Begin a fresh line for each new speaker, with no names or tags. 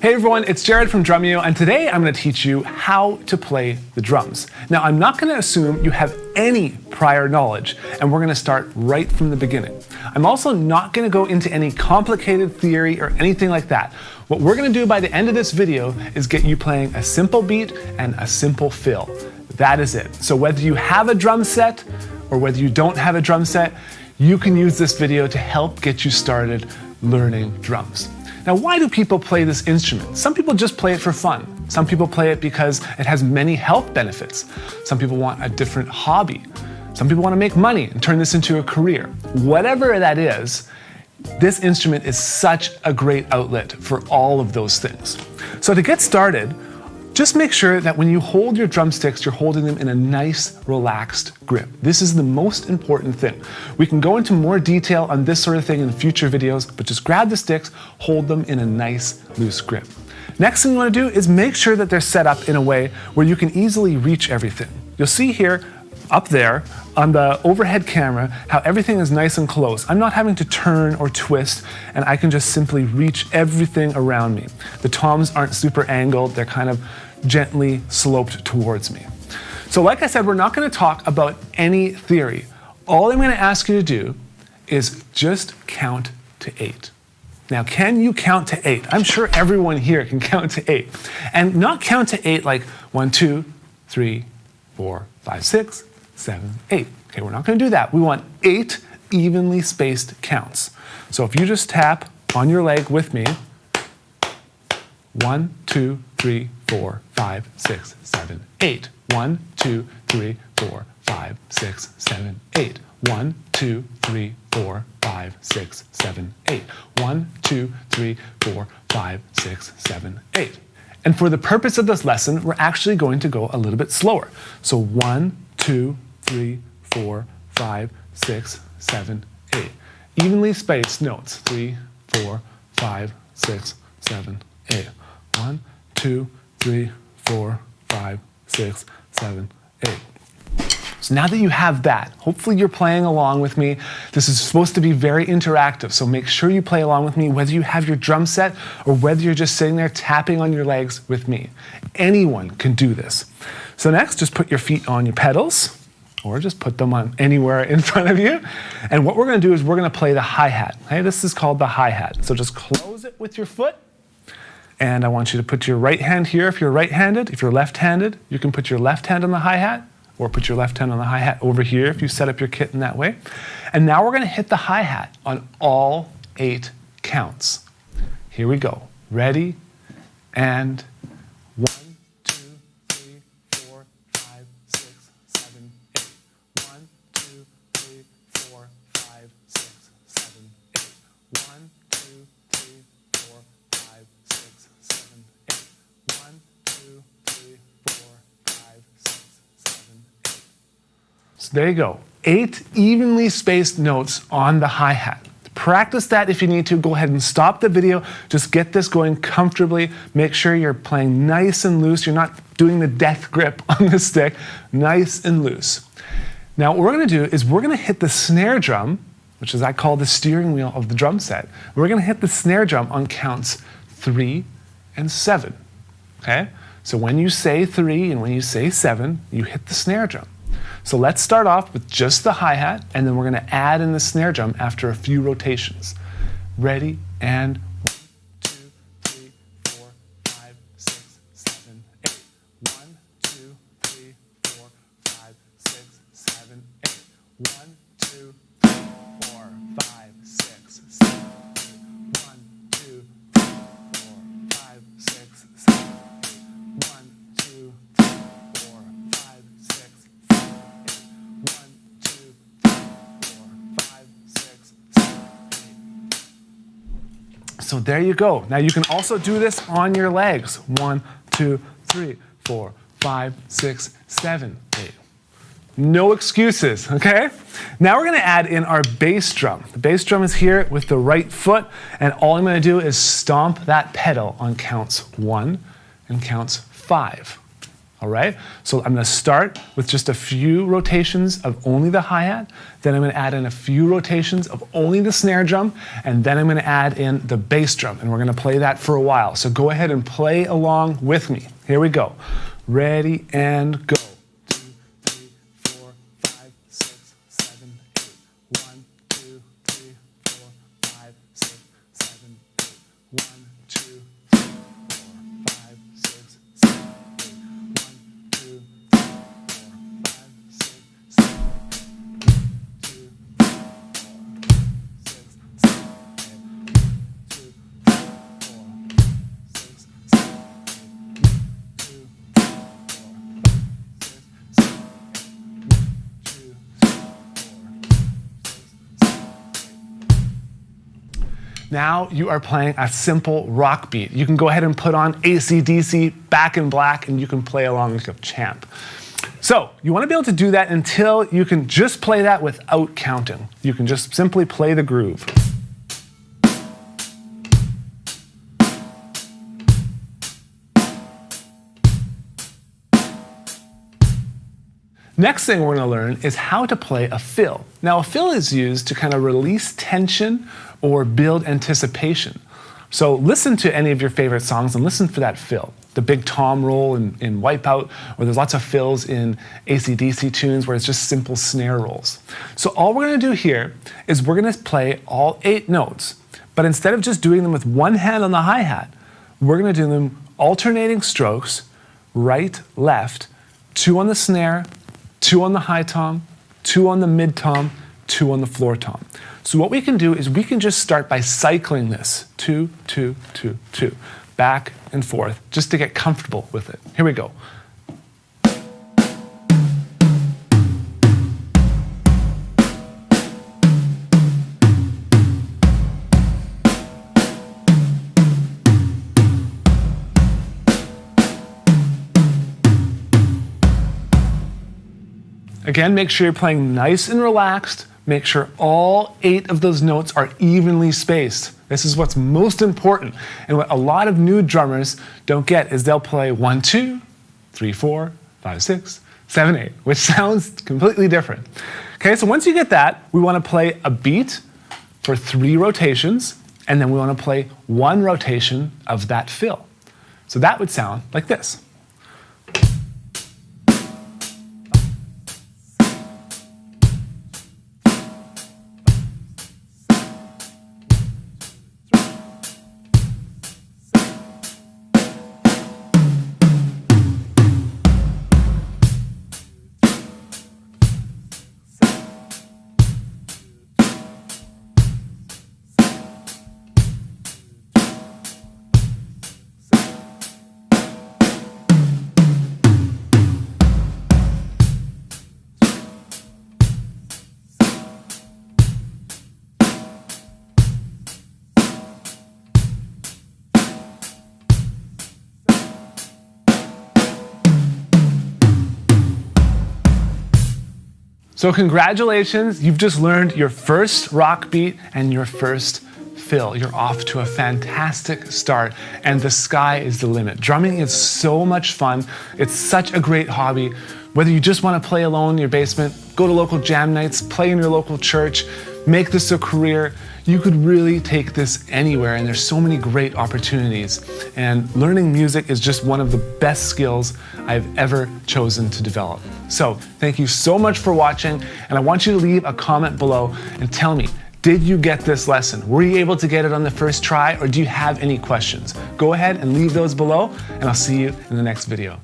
Hey everyone, it's Jared from Drumeo, and today I'm going to teach you how to play the drums. Now, I'm not going to assume you have any prior knowledge, and we're going to start right from the beginning. I'm also not going to go into any complicated theory or anything like that. What we're going to do by the end of this video is get you playing a simple beat and a simple fill. That is it. So whether you have a drum set or whether you don't have a drum set, you can use this video to help get you started learning drums. Now, why do people play this instrument? Some people just play it for fun. Some people play it because it has many health benefits. Some people want a different hobby. Some people want to make money and turn this into a career. Whatever that is, this instrument is such a great outlet for all of those things. So to get started, just make sure that when you hold your drumsticks, you're holding them in a nice, relaxed grip. This is the most important thing. We can go into more detail on this sort of thing in future videos, but just grab the sticks, hold them in a nice, loose grip. Next thing you want to do is make sure that they're set up in a way where you can easily reach everything. You'll see here, up there, on the overhead camera, how everything is nice and close. I'm not having to turn or twist, and I can just simply reach everything around me. The toms aren't super angled, they're kind of gently sloped towards me. So like I said, we're not going to talk about any theory. All I'm going to ask you to do is just count to 8. Now, can you count to 8? I'm sure everyone here can count to 8. And not count to 8 like 1, 2, 3, 4, 5, 6, 7, 8. Okay, we're not going to do that. We want 8 evenly spaced counts. So if you just tap on your leg with me, 1, 2, 3, 4, 5, 6, 7, 8. 1, 2, 3, 4, 5, 6, 7, 8. 1, 2, 3, 4, 5, 6, 7, 8. 1, 2, 3, 4, 5, 6, 7, 8. And for the purpose of this lesson, we're actually going to go a little bit slower. So 1, 2, 3, 4, 5, 6, 7, 8. Evenly spaced notes. 3, 4, 5, 6, 7, 8. 1, 2, 3, 4, 5, 6, 7, 8. So now that you have that, hopefully you're playing along with me. This is supposed to be very interactive, so make sure you play along with me, whether you have your drum set or whether you're just sitting there tapping on your legs with me. Anyone can do this. So next, just put your feet on your pedals, or just put them on anywhere in front of you. And what we're going to do is we're going to play the hi-hat. Okay? This is called the hi-hat. So just close it with your foot. And I want you to put your right hand here if you're right-handed. If you're left-handed, you can put your left hand on the hi-hat, or put your left hand on the hi-hat over here if you set up your kit in that way. And now we're going to hit the hi-hat on all 8 counts. Here we go. Ready? And 1, 2, 3, 4, 5, 6, 7, 8. 1, 2, 3, 4, 5, 6, 7, 8. 1, 2, 3, 4, 5, 6, 7, 8. 1, 2, 3, 4, 5, 6, 7, 8. So there you go. 8 evenly spaced notes on the hi-hat. Practice that if you need to. Go ahead and stop the video. Just get this going comfortably. Make sure you're playing nice and loose. You're not doing the death grip on the stick. Nice and loose. Now what we're going to do is we're going to hit the snare drum, which is I call the steering wheel of the drum set. We're going to hit the snare drum on counts 3 and 7. Okay? So when you say 3 and when you say 7, you hit the snare drum. So let's start off with just the hi-hat, and then we're going to add in the snare drum after a few rotations. Ready? And 1, 2, 3, 4, 5, 6, 7, 8. 1, 2, 3, 4, 5, 6, 7, 8. 1, 2, 3, 4, 5, 6, 7, 8. 1, 2, 3, 4, 5, 6, 7, 8. 1, 2, 3, 4, 5, 6, 7, 8. 1, 2, 3, 4, 5, 6, 7, 8. So there you go. Now you can also do this on your legs. 1, 2, 3, 4, 5, 6, 7, 8. No excuses, okay? Now we're going to add in our bass drum. The bass drum is here with the right foot, and all I'm going to do is stomp that pedal on counts 1 and counts 5. All right, so I'm going to start with just a few rotations of only the hi-hat, then I'm going to add in a few rotations of only the snare drum, and then I'm going to add in the bass drum, and we're going to play that for a while. So go ahead and play along with me. Here we go. Ready and go. 2, 3, 4, 5, 6, 7, 8. 1, 2, 3, 4, 5, 6, 7, 8. 1, 2, 3, 4, 5, 6, 7, 8. 1, 2, 3, 4, 5, 6, 7, 8. 2, 3, 4, 6, 7, 8. 2, 3, 4, 6, 7, 8. Now you are playing a simple rock beat. You can go ahead and put on AC/DC, Back in Black, and you can play along like a champ. So you want to be able to do that until you can just play that without counting. You can just simply play the groove. Next thing we're going to learn is how to play a fill. Now a fill is used to kind of release tension or build anticipation. So listen to any of your favorite songs and listen for that fill. The big tom roll in Wipeout, or there's lots of fills in AC/DC tunes where it's just simple snare rolls. So all we're going to do here is we're going to play all 8 notes, but instead of just doing them with one hand on the hi-hat, we're going to do them alternating strokes, right, left, 2 on the snare, 2 on the high tom, 2 on the mid tom, 2 on the floor tom. So what we can do is we can just start by cycling this 2, 2, 2, 2, back and forth, just to get comfortable with it. Here we go. Again, make sure you're playing nice and relaxed. Make sure all 8 of those notes are evenly spaced. This is what's most important. And what a lot of new drummers don't get is they'll play 1, 2, 3, 4, 5, 6, 7, 8, which sounds completely different. Okay, so once you get that, we want to play a beat for 3 rotations, and then we want to play 1 rotation of that fill. So that would sound like this. So congratulations, you've just learned your first rock beat and your first fill. You're off to a fantastic start, and the sky is the limit. Drumming is so much fun. It's such a great hobby. Whether you just want to play alone in your basement, go to local jam nights, play in your local church, make this a career, you could really take this anywhere, and there's so many great opportunities. And learning music is just one of the best skills I've ever chosen to develop. So thank you so much for watching, and I want you to leave a comment below and tell me, did you get this lesson? Were you able to get it on the first try, or do you have any questions? Go ahead and leave those below, and I'll see you in the next video.